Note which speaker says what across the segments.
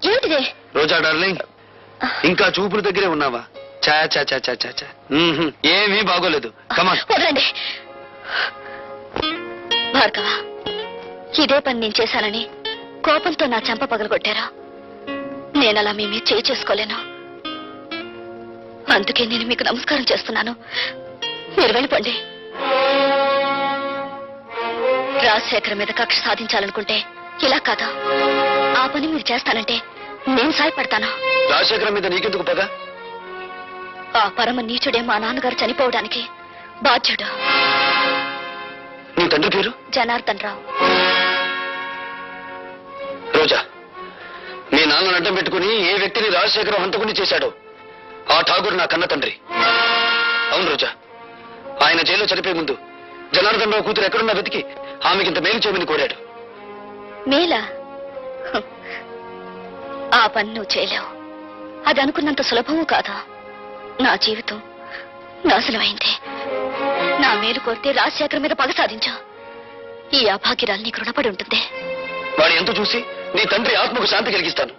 Speaker 1: ఏమిటిది?
Speaker 2: రోజా డార్లింగ్, ఇంకా చూపుల దగ్గరే ఉన్నావా? చా చా చా చా చా చా. ఏమీ బాగోలేదు. కమాన్.
Speaker 1: వదలండి భార్గవ, ఇదే పని నేను చేశానని కోపంతో నా చెంప పగలగొట్టారా? నేనలా మీ మీద చేయి చేసుకోలేను. అందుకే నేను మీకు నమస్కారం చేస్తున్నాను. మీరు వెళ్ళిపోండి. రాజశేఖర్ మీద కక్ష సాధించాలనుకుంటే ఇలా కాదా? ఆ పని మీరు చేస్తానంటే నేను సాయపడతాను.
Speaker 2: రాజశేఖర్ మీద నీకెందుకు పగ?
Speaker 1: ఆ పరమ నీచుడే మా నాన్నగారు చనిపోవడానికి బాధ్యుడు.
Speaker 2: నీ తండ్రి పేరు?
Speaker 1: జనార్దన్ రావు.
Speaker 2: రోజా, మీ నాన్న అడ్డం పెట్టుకుని ఏ వ్యక్తిని రాజశేఖరం హంతకుని చేశాడో ఆ ఠాగూర్ నా కన్న తండ్రి. అవును రోజా, ఆయన జైల్లో చనిపోయే ముందు జనార్దన్ రావు కూతురు ఎక్కడున్నా వెతికి ఆమెకింత మేలు చేయమని కోరాడు.
Speaker 1: మేలా? ఆ పని నువ్వు చేయలేవు. అది అనుకున్నంత సులభము కాదా? నా జీవితం నాశనమైంది. నా మేలు కోరితే రాజశేఖర్ మీద పగ సాధించా. ఈ అభాగ్యరాలు నీకు రుణపడి ఉంటుంది.
Speaker 2: వాడి ఎంత చూసి నీ తండ్రి ఆత్మకు శాంతి కలిగిస్తాను.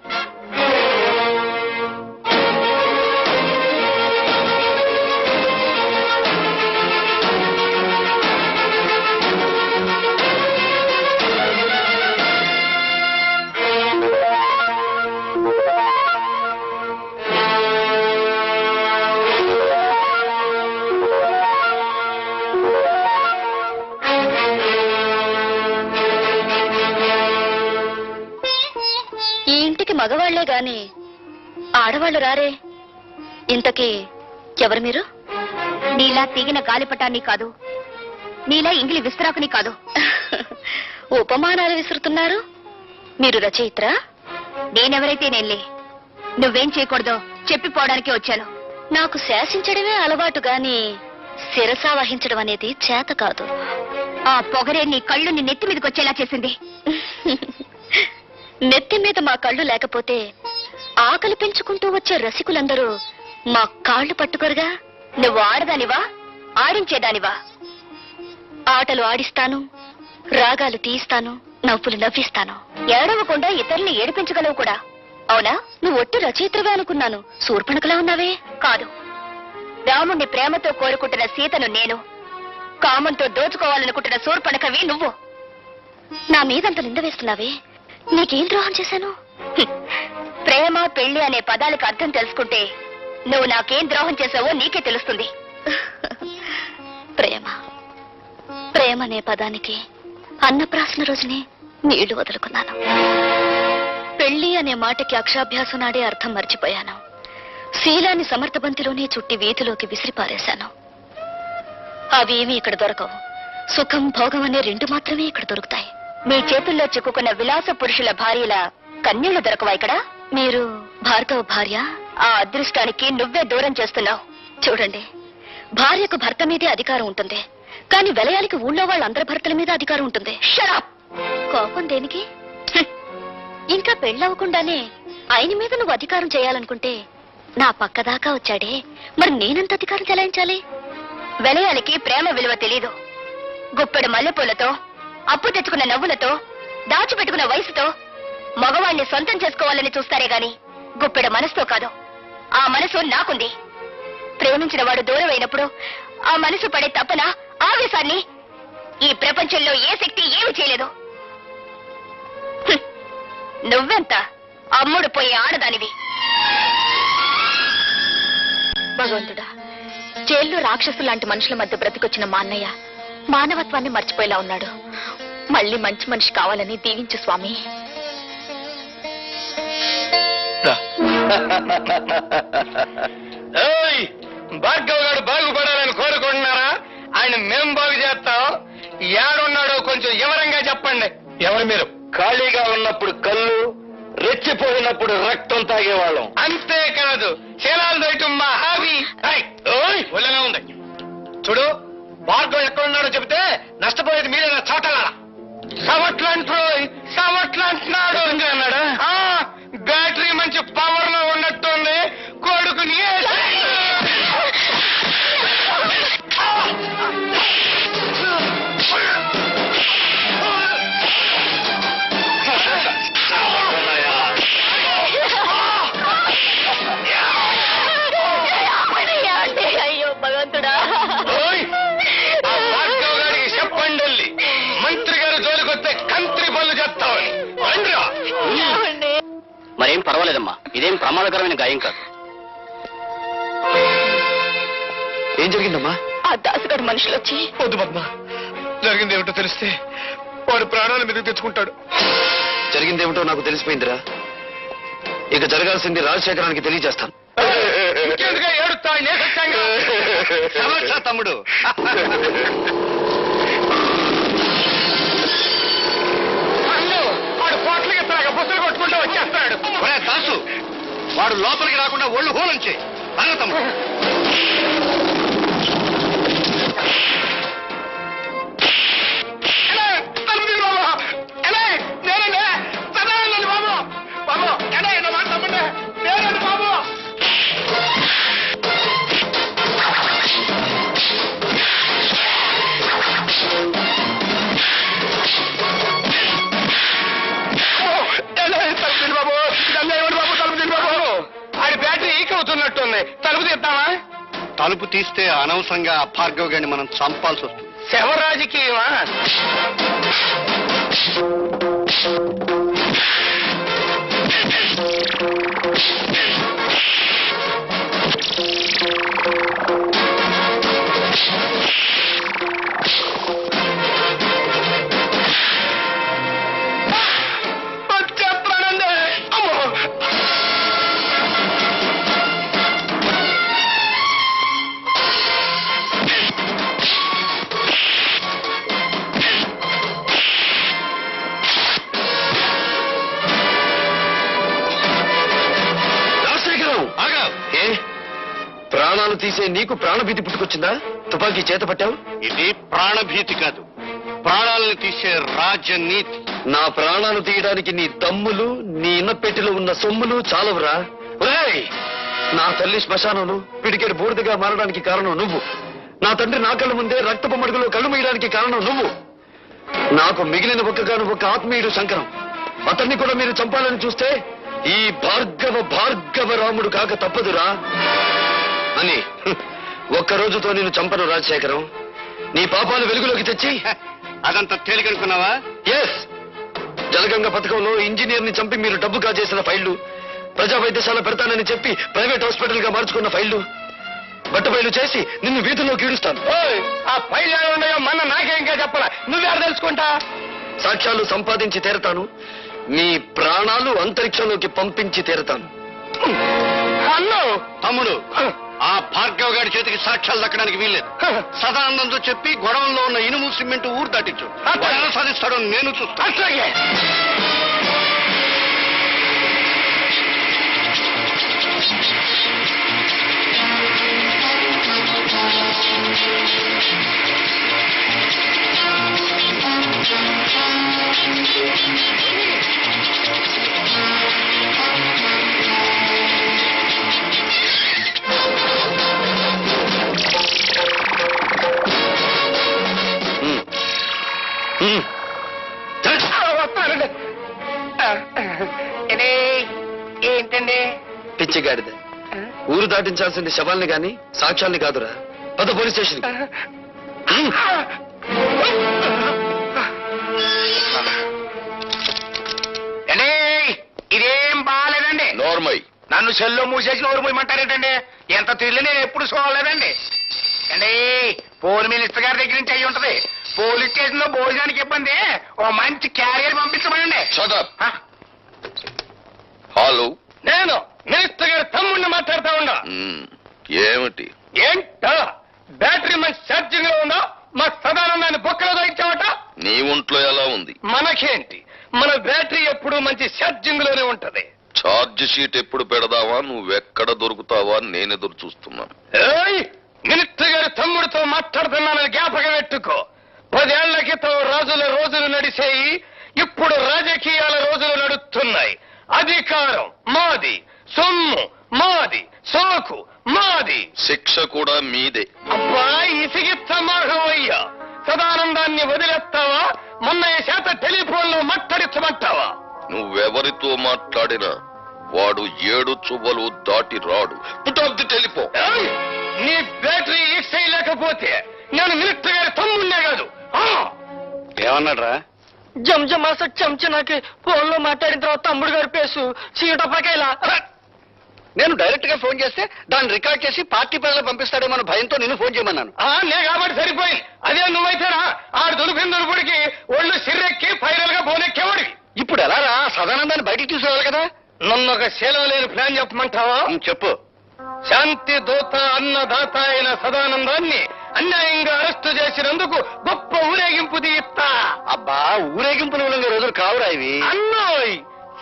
Speaker 1: మగవాళ్లే గాని ఆడవాళ్లు రారే. ఇంతకీ ఎవరు మీరు? నీలా తెగిన గాలిపటాన్ని కాదు, నీలా ఇంగిలి విస్తరాకుని కాదు. ఉపమానాలు విసురుతున్నారు. మీరు రచయిత్రా? నేనెవరైతే నేనులే. నువ్వేం చేయకూడదో చెప్పిపోవడానికి వచ్చాను. నాకు శాసించడమే అలవాటు గాని శిరసా వహించడం అనేది చేత కాదు. ఆ పొగరే నీ కళ్ళు నీ నెత్తి మీదకి వచ్చేలా చేసింది. నెత్తి మీద మా కళ్ళు లేకపోతే ఆకలి పెంచుకుంటూ వచ్చే రసికులందరూ మా కాళ్ళు పట్టుకోరుగా. నువ్వు ఆడదానివా, ఆడించేదానివా? ఆటలు ఆడిస్తాను, రాగాలు తీయిస్తాను, నవ్వులు నవ్విస్తాను. ఏడవకుండా ఇతరుల్ని ఏడిపించగలవు కూడా. అవునా? నువ్వు ఒట్టి రచయిత్రవే అనుకున్నాను. శూర్పణఖలా ఉన్నావే. కాదు, రాముణ్ణి ప్రేమతో కోరుకుంటున్న సీతను నేను, కామంతో దోచుకోవాలనుకుంటున్న శూర్పణఖవి నువ్వు. నా మీదంత నింద వేస్తున్నావే. నీకేం ద్రోహం చేశాను? ప్రేమ పెళ్లి అనే పదాలకు అర్థం తెలుసుకుంటే నువ్వు నాకేం ద్రోహం చేసావో నీకే తెలుస్తుంది. ప్రేమ ప్రేమ అనే పదానికి అన్నప్రాసన రోజునే నీళ్లు వదులుకున్నాను. పెళ్లి అనే మాటకి అక్షాభ్యాసం నాడే అర్థం మర్చిపోయాను. శీలాన్ని సమర్థబంతిలోనే చుట్టి వీధిలోకి విసిరిపారేశాను. అవేమీ ఇక్కడ దొరకవు. సుఖం భోగం అనే రెండు మాత్రమే ఇక్కడ దొరుకుతాయి. మీ చేతుల్లో చిక్కుకున్న విలాస పురుషుల భార్యల కన్యలు దొరకవా ఇక్కడ? మీరు భార్గవ భార్య? ఆ అదృష్టానికి నువ్వే దూరం చేస్తున్నావు. చూడండి, భార్యకు భర్త మీదే అధికారం ఉంటుంది, కానీ విలయానికి ఊళ్ళో వాళ్ళందరి భర్తల మీద అధికారం ఉంటుంది. షరాప్! కోపం దేనికి? ఇంకా పెళ్ళవకుండానే ఆయన మీద నువ్వు అధికారం చేయాలనుకుంటే నా పక్కదాకా వచ్చాడే, మరి నేనంత అధికారం చెలాయించాలి? విలయానికి ప్రేమ విలువ తెలీదు. గుప్పెడు మల్లెపూలతో, అప్పు తెచ్చుకున్న నవ్వులతో, దాచిపెట్టుకున్న వయసుతో మగవాణ్ణి సొంతం చేసుకోవాలని చూస్తారే గాని గుప్పెడు మనసుతో కాదు. ఆ మనసు నాకుంది. ప్రేమించిన వాడు దూరం అయినప్పుడు ఆ మనసు పడే తపన, ఆవేశాన్ని ఈ ప్రపంచంలో ఏ శక్తి ఏమి చేయలేదు. నువ్వెంత అమ్ముడు పోయే ఆడదానివి. భగవంతుడా, జైల్లో రాక్షసు లాంటి మనుషుల మధ్య బ్రతికొచ్చిన మా అన్నయ్య మానవత్వాన్ని మర్చిపోయేలా ఉన్నాడు. మళ్ళీ మంచి మనిషి కావాలని దీవించు స్వామి.
Speaker 2: భార్గవ్ గారు బాగుపడాలని కోరుకుంటున్నారా? ఆయన మేం బాగు చేస్తాం. ఏడున్నాడో కొంచెం వివరంగా చెప్పండి. ఎవరు మీరు? ఖాళీగా ఉన్నప్పుడు కళ్ళు, రెచ్చిపోయినప్పుడు రక్తం తాగేవాళ్ళం. అంతేకాదు, శీలాలు దయటం మా హాబీ. ఒళ్ళనే ఉంది. చూడు, భార్గవ్ ఎక్కడున్నాడో చెబితే నష్టపోయేది మీరేనా చోటలారా? సవట్లంటున్నాడు అన్నాడా? బ్యాటరీ మంచి పవర్ లో ఉన్నట్టుంది. కొడుకుని
Speaker 3: మరేం పర్వాలేదమ్మా, ఇదేం ప్రమాదకరమైన గాయం కాదు.
Speaker 4: ఏం జరిగిందమ్మా?
Speaker 1: ఆ దాసుగారు మనుషులు వచ్చి
Speaker 2: వద్దు పద్మ, జరిగిందేమిటో తెలిస్తే వాడు ప్రాణాల మీదకి తెచ్చుకుంటాడు.
Speaker 4: జరిగిందేమిటో నాకు తెలిసిపోయిందిరా. ఇక జరగాల్సింది రాజశేఖరానికి తెలియజేస్తాను.
Speaker 2: ఇంకెందుగా ఏడుస్తా?
Speaker 4: సమస్య తమ్ముడు.
Speaker 2: వాడు పోట్లకి ఎత్తాక బుసలు కొట్టుకుంటూ వచ్చేస్తాడు.
Speaker 4: దాసు, వాడు లోపలికి రాకుండా ఒళ్ళు హోలంచే అన్న తమ్ముడు.
Speaker 2: అవుతున్నట్టుంది. తలుపు తీద్దామా?
Speaker 4: తలుపు తీస్తే అనవసరంగా భార్గవ్ గారిని మనం చంపాల్సి వస్తుంది.
Speaker 2: శవ రాజకీయమా?
Speaker 4: ప్రాణాలు తీసే నీకు ప్రాణభీతి పుట్టుకొచ్చిందా? తుపాకీ చేత పట్టావు. ఇది ప్రాణభీతి కాదు, ప్రాణాలను తీసే రాజనీతి. నా ప్రాణాలు తీయడానికి నీ దమ్ములు, నీ ఇన్నపెట్టిలో ఉన్న సొమ్ములు చాలవురా. ఒరేయ్, నా తల్లి శ్మశానంలో పిడికెడు బూడిదగా మారడానికి కారణం నువ్వు. నా తండ్రి నా కళ్ళ ముందే రక్తపు మడుగులో కళ్ళు మూయడానికి కారణం నువ్వు. నాకు మిగిలిన ఒక్క ఆత్మీయుడు శంకరం. అతన్ని కూడా మీరు చంపాలని చూస్తే ఈ భార్గవ రాముడు కాక తప్పదురా అని ఒక్క రోజుతో నేను చంపను రాజశేఖరం. నీ పాపాలు వెలుగులోకి తెచ్చి అదంతా తేలికనుకున్నావా? ఎస్, జలగంగ పథకంలో ఇంజనీర్ ని చంపి మీరు డబ్బు కాజేసిన ఫైళ్లు, ప్రజా వైద్యశాల పెడతానని చెప్పి ప్రైవేట్ హాస్పిటల్ గా మార్చుకున్న ఫైళ్లు, బట్టబయలు చేసి నిన్ను వీధుల్లోకి ఈడుస్తాను.
Speaker 2: ఆ ఫైల్ ఉన్నాయో మన నాకే ఇంకా చెప్పాలా? నువ్వే తెలుసుకుంటా.
Speaker 4: సాక్ష్యాలు సంపాదించి తీరతాను. మీ ప్రాణాలు అంతరిక్షంలోకి పంపించి తీరతాను.
Speaker 2: హలో
Speaker 4: తమ్ముడు, ఆ భార్గవ్ గారి చేతికి సాక్ష్యాలు దక్కడానికి వీల్లేదు. సదానందంతో చెప్పి గొడవల్లో ఉన్న ఇనుము సిమెంట్ ఊరు దాటించు. ఎలా సాధిస్తాడో నేను చూస్తాను.
Speaker 2: అట్లాగే. వస్తానండి. ఏంటండి?
Speaker 4: పిచ్చిగాడిద. ఊరు దాటించాల్సింది శవాల్ని గాని సాక్ష్యాల్ని కాదురా. పద పోలీస్ స్టేషన్.
Speaker 2: ఇదేం బాగాలేదండి.
Speaker 4: నోర్మై.
Speaker 2: నన్ను సెల్లో మూసేసి నోరు మూయమంటారేంటండి? ఎంత తిరిగి నేను ఎప్పుడు చూడలేదండి. అండి, పోల్ మినిస్టర్ గారి దగ్గర నుంచి అయ్యి ఉంటది. పోలీస్ స్టేషన్ లో భోజనానికి ఇబ్బంది, ఓ మంచి క్యారియర్ పంపించమనండి.
Speaker 4: హలో,
Speaker 2: నేను మినిస్టర్ గారి తమ్ముడిని మాట్లాడుతా ఉన్నా.
Speaker 4: ఏమిటి?
Speaker 2: ఏంటో బ్యాటరీ మంచి ఛార్జింగ్ లో ఉందా? మా సదానందాన్ని బొక్కలో దొరికించావట.
Speaker 4: నీ ఒంట్లో ఎలా ఉంది?
Speaker 2: మనకేంటి, మన బ్యాటరీ ఎప్పుడు మంచి ఛార్జింగ్ లోనే ఉంటది.
Speaker 4: ఛార్జ్ షీట్ ఎప్పుడు పెడదావా, నువ్వెక్కడ దొరుకుతావా నేను ఎదురు చూస్తున్నాను.
Speaker 2: మినిస్టర్ గారి తమ్ముడితో మాట్లాడుతున్నానని జ్ఞాపకం పెట్టుకో. 10 ఏళ్ల క్రితం రాజుల రోజులు నడిచేయి, ఇప్పుడు రాజకీయాల రోజులు నడుస్తున్నాయి. అధికారం మాది, సొమ్ము మాది, సోకు మాది,
Speaker 4: శిక్ష కూడా మీదే.
Speaker 2: అబ్బా ఇసిగిత్తమాహవయ్యా. సదానందాన్ని వదిలేస్తావా? మొన్న చేత టెలిఫోన్ లో మాట్లాడించమంటావా?
Speaker 4: నువ్వెవరితో మాట్లాడినా వాడు 7 చువ్వలు దాటి రాడు. Put off the telephone.
Speaker 2: నీ బ్యాటరీ ఈక్స్ లేకపోతే నేను మినిస్టర్ గారి తమ్ముడినే కాదు.
Speaker 4: ఏమన్నాడ్రా?
Speaker 5: జంజమాస చెంచనాకి ఫోన్లో మాట్లాడిన తర్వాత తమ్ముడు గారి పేసు చీటపకాయలా.
Speaker 4: నేను డైరెక్ట్ గా ఫోన్ చేస్తే దాన్ని రికార్డ్ చేసి పార్టీ ప్రజలు పంపిస్తాడేమో భయంతో నేను ఫోన్ చేయమన్నాను.
Speaker 2: నే కాబట్టి సరిపోయింది. అదే నువ్వైతేనా ఆడు దులిపిన దులుపుడికి ఒళ్ళు సిర్రెక్కి ఫైనల్ గా బోనెక్కేవాడికి.
Speaker 4: ఇప్పుడు ఎలా రా సదానందాన్ని బయటికి తీసుకురావాలి కదా.
Speaker 2: నన్ను ఒక శీలం లేని ప్లాన్ చెప్పమంటావా?
Speaker 4: చెప్పు.
Speaker 2: శాంతి దూత అన్నదాత అయిన సదానందాన్ని అన్యాయంగా అరెస్టు చేసినందుకు గొప్ప ఊరేగింపు తీయిస్తా.
Speaker 4: అబ్బా ఊరేగింపులు ఉన్న రోజులు కావురా ఇవి.
Speaker 2: అన్నోయ్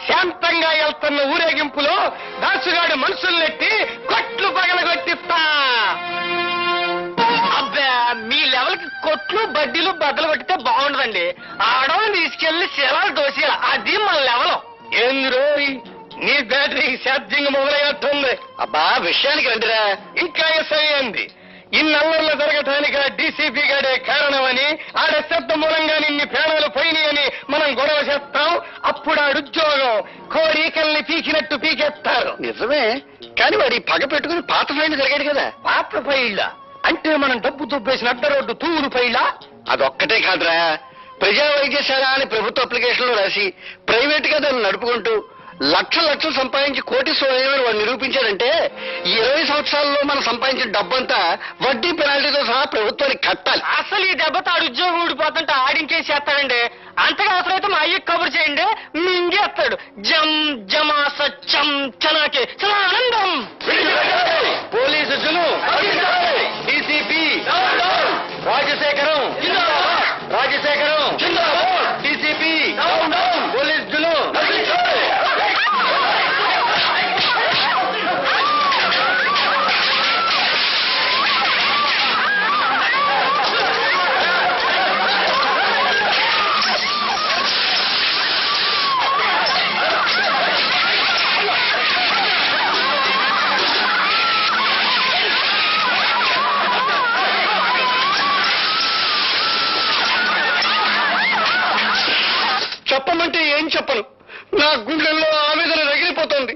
Speaker 2: శాంతంగా వెళ్తున్న ఊరేగింపులో దాసుగాడి మనుషుల్నెట్టి కొట్లు పగలగొట్టిస్తా.
Speaker 5: అబ్బా మీ లెవెల్ కి కొట్లు బడ్డీలు బద్దలు కొట్టితే బాగుండదండి. ఆడవాళ్ళని తీసుకెళ్లి శిలాలు దోసేయాలి. అది మన లెవెల్.
Speaker 2: ఏంది రోయ్ నీ బ్యాటరీ ఛార్జింగ్ మొదలయ్యట్టుంది.
Speaker 4: అబ్బా విషయానికి రండిరా.
Speaker 2: ఇంకా ఎస్ఐ అంది. ఇన్నల్లర్లు జరగటానికి డీసీపీ గాడే కారణమని ఆడ శబ్ద మూలంగా నిన్ని ప్రాణాలు పోయినాయని మనం గొడవ చేస్తాం. అప్పుడు ఆడుద్యోగం కోరికల్ని పీకినట్టు పీకేస్తారు.
Speaker 4: నిజమే, కానీ వాడి పగ పెట్టుకుని పాత ఫైన్ జరిగాడు కదా.
Speaker 2: పాత ఫైళ్ళ అంటే మనం డబ్బు దుబ్బేసిన అడ్డ రోడ్డు తూరు ఫైళ్ళ.
Speaker 4: అదొక్కటే కాదురా, ప్రజా వైద్యశాల అని ప్రభుత్వ అప్లికేషన్లో రాసి ప్రైవేట్ గా దాన్ని నడుపుకుంటూ లక్షలు సంపాదించి కోటీశ్వరుడు వాడు నిరూపించాడంటే ఈ 20 సంవత్సరాల్లో మనం సంపాదించిన డబ్బంతా వడ్డీ పెనాల్టీతో సహా ప్రభుత్వానికి కట్టాలి.
Speaker 5: అసలు ఈ దెబ్బతో ఆడు ఉద్యోగం ఊడిపోతుంటే ఆడించేసేస్తాడండి. అంతగా అవసరమైతే మా అయ్యకి కబురు చేయండి, మింగేస్తాడు. జం జమాస చం చనాకి ఆనందం.
Speaker 2: Police DCP Rajasekharam DCP police జులు.
Speaker 4: చెప్పమంటే ఏం చెప్పను. నా గుండెల్లో ఆవేదన రగిలిపోతుంది.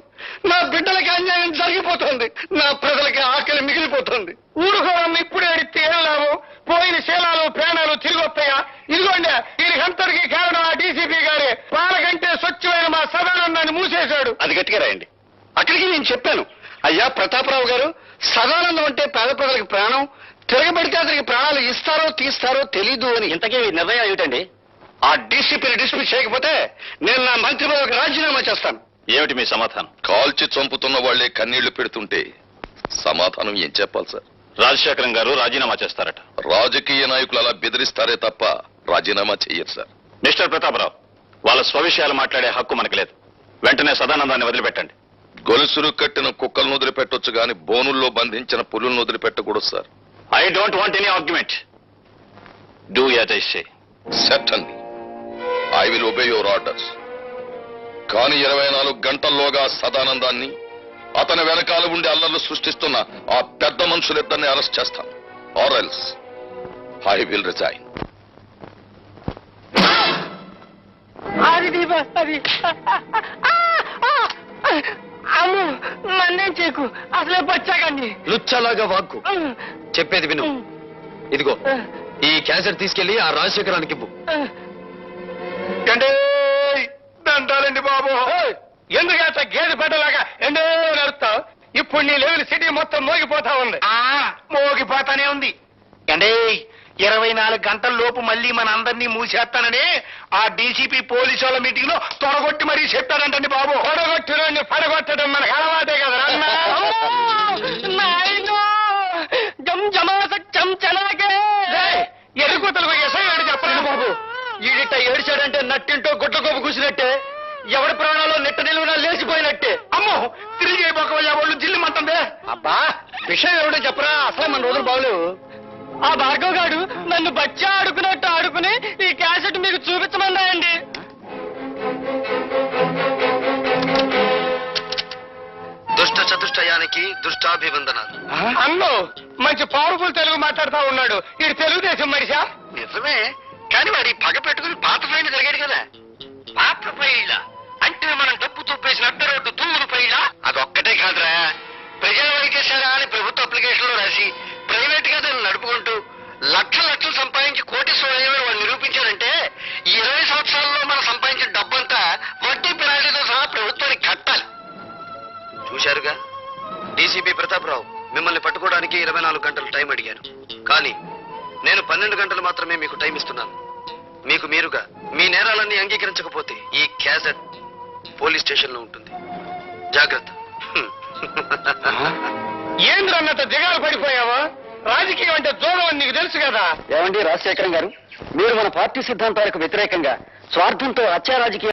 Speaker 4: నా బిడ్డలకి అన్యాయం జరిగిపోతుంది. నా ప్రజలకి ఆకలి మిగిలిపోతుంది.
Speaker 2: ఊరుకోవడం ఇప్పుడే అడిగితే ఏం లాభం? పోయిన శీలాలు ప్రాణాలు తిరిగి వస్తాయా? ఇదిగోండి దీనికి అంతటికి కారణం ఆ డీసీపీ గారే. వాళ్ళకంటే స్వచ్ఛమైన మా సదానందాన్ని మూసేశాడు.
Speaker 4: అది గట్టిగా రాయండి. అక్కడికి నేను చెప్పాను, అయ్యా ప్రతాపరావు గారు, సదానందం అంటే పేద ప్రజలకి ప్రాణం, తిరగబడితే అతనికి ప్రాణాలు ఇస్తారో తీస్తారో తెలీదు అని.
Speaker 3: ఇంతకీ నిర్ణయం ఏమిటండి?
Speaker 4: ఆ డీసీపీని డిస్మిస్ చేయకపోతే నేను నా మంత్రి పదవికి రాజీనామా చేస్తాను.
Speaker 3: ఏమిటి మీ సమాధానం?
Speaker 6: కాల్చి చంపుతున్న వాళ్లే కన్నీళ్లు పెడుతుంటే సమాధానం ఏం చెప్పాలి సార్?
Speaker 3: రాజశేఖరం గారు రాజీనామా చేస్తారట.
Speaker 6: రాజకీయ నాయకులు అలా బెదిరిస్తారే తప్ప రాజీనామా చెయ్యరు సార్.
Speaker 3: మిస్టర్ ప్రతాపరావు, వాళ్ళ స్వవిషయాలు మాట్లాడే హక్కు మనకు లేదు. వెంటనే సదానందాన్ని వదిలిపెట్టండి.
Speaker 6: గొలుసులు కట్టిన కుక్కలను వదిలిపెట్టొచ్చు గాని బోనుల్లో బంధించిన పులులను వదిలిపెట్టకూడదు sir.
Speaker 3: I don't want any argument. Do as I say.
Speaker 6: Certainly I will obey your orders. కానీ 24 గంటల్లోగా సదానందాన్ని, అతని వెనకాల ఉండి అల్లర్లు సృష్టిస్తున్న ఆ పెద్ద మనుషులిద్దరిని అరెస్ట్ చేస్తాను. Or else I will resign.
Speaker 5: అది అమ్ము నన్నేం చేయకు, అసలే పచ్చాకండి.
Speaker 4: లుచ్చలాగా వాక్కు. చెప్పేది విను. ఇదిగో ఈ క్యాసెట్ తీసుకెళ్లి ఆ రాజశేఖరానికి ఇవ్వు.
Speaker 2: దండాలండి బాబు. ఎందుకంత గేదె పెట్టలాగా ఎండో నడుస్తావు? ఇప్పుడు నీ లెవెల్ సిటీ మొత్తం మోగిపోతా ఉంది. మోగిపోతానే ఉంది.
Speaker 7: అంటే 24 గంటల లోపు మళ్ళీ మన అందరినీ మూసేస్తానని ఆ డీసీపీ పోలీసు వాళ్ళ మీటింగ్ లో తొడగొట్టి మరీ చెప్పాడంటండి బాబు.
Speaker 2: తొడగొట్టిన పడగొట్టడం మనకు అలవాటే కదా. ఎరుగుతలు ఎసయ్యాడు చెప్పండి బాబు.
Speaker 4: ఈడిట ఏడిచాడంటే నట్టింటో గుడ్ల కోపు కూసినట్టే, ఎవరి ప్రాణాల్లో నెట్ట నిలువునా లేచిపోయినట్టే.
Speaker 7: అమ్మో తిరిగి అయిపోకవయ్యా వాళ్ళు జిల్లుమంటుందే.
Speaker 4: అబ్బా విషయం ఏమిటో చెప్పరా, అసలే మన రోజులు బాగలేవు.
Speaker 5: ఆ భార్గవ్ గారు నన్ను బచ్చా ఆడుకున్నట్టు ఆడుకుని ఈ క్యాసెట్ మీకు చూపించమన్నాయండి.
Speaker 4: దుష్ట చతుష్టయానికి దుష్టాభివందనాలు.
Speaker 2: అన్ను మంచి పవర్ఫుల్ తెలుగు మాట్లాడుతా ఉన్నాడు. ఇది తెలుగుదేశం మనిషా?
Speaker 4: నిజమే, కానీ వాడి పగ పెట్టుకుని పాత ఫైన్ జరిగాడు కదా.
Speaker 2: పాత ఫైళ్ళ అంటే మనం డబ్బు తుప్పేసిన అడ్డ రోడ్డు తూరు ఫైళ్ళ.
Speaker 4: అదొక్కటే కాదురా, ప్రజా వైద్యశాల అని ప్రభుత్వ అప్లికేషన్లో రాసి ప్రైవేట్ గా దాన్ని నడుపుకుంటూ లక్షలు సంపాదించి కోటీశ్వరుడు వాడు నిరూపించాడంటే ఈ 20 సంవత్సరాల్లో చూశారుగా, డీసీపీ ప్రతాపరావు మిమ్మల్ని పట్టుకోవడానికి 24 గంటలు టైం అడిగారు. కానీ నేను 12 గంటలు మాత్రమే మీకు టైం ఇస్తున్నాను. మీకు మీరుగా మీ నేరాలన్నీ అంగీకరించకపోతే ఈ క్యాసెట్ పోలీస్ స్టేషన్ లో ఉంటుంది. జాగ్రత్త.
Speaker 2: ఏంద్రన్నట్టు దిగాలు పడిపోయావా? రాజకీయం అంటే దూరం అని నీకు తెలుసు కదా.
Speaker 4: ఏమండి రాజశేఖరం గారు, మీరు మన పార్టీ సిద్ధాంతాలకు వ్యతిరేకంగా స్వార్థంతో హత్యా రాజకీయం